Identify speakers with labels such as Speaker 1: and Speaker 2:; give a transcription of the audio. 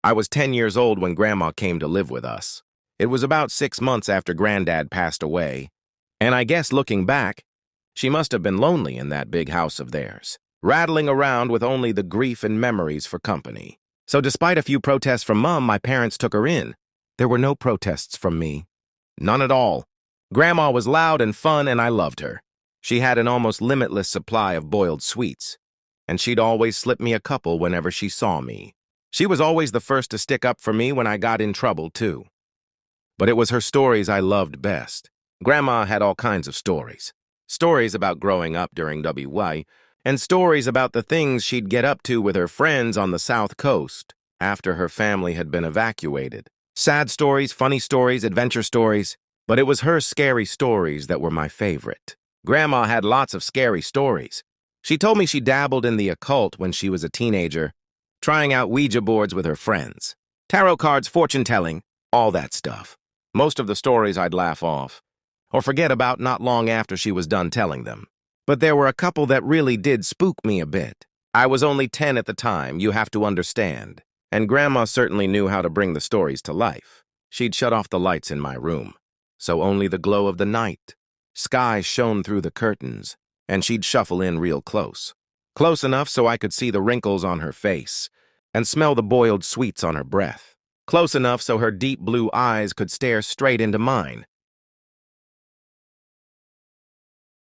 Speaker 1: I was 10 years old when Grandma came to live with us. It was about 6 months after Granddad passed away, and I guess looking back, she must have been lonely in that big house of theirs, rattling around with only the grief and memories for company. So despite a few protests from Mom, my parents took her in. There were no protests from me. None at all. Grandma was loud and fun, and I loved her. She had an almost limitless supply of boiled sweets, and she'd always slip me a couple whenever she saw me. She was always the first to stick up for me when I got in trouble, too. But it was her stories I loved best. Grandma had all kinds of stories. Stories about growing up during WY, and stories about the things she'd get up to with her friends on the South Coast after her family had been evacuated. Sad stories, funny stories, adventure stories, but it was her scary stories that were my favorite. Grandma had lots of scary stories. She told me she dabbled in the occult when she was a teenager, trying out Ouija boards with her friends. Tarot cards, fortune-telling, all that stuff. Most of the stories I'd laugh off, or forget about not long after she was done telling them. But there were a couple that really did spook me a bit. I was only 10 at the time, you have to understand, and Grandma certainly knew how to bring the stories to life. She'd shut off the lights in my room, so only the glow of the night. Sky shone through the curtains, and she'd shuffle in real close. Close enough so I could see the wrinkles on her face and smell the boiled sweets on her breath. Close enough so her deep blue eyes could stare straight into mine.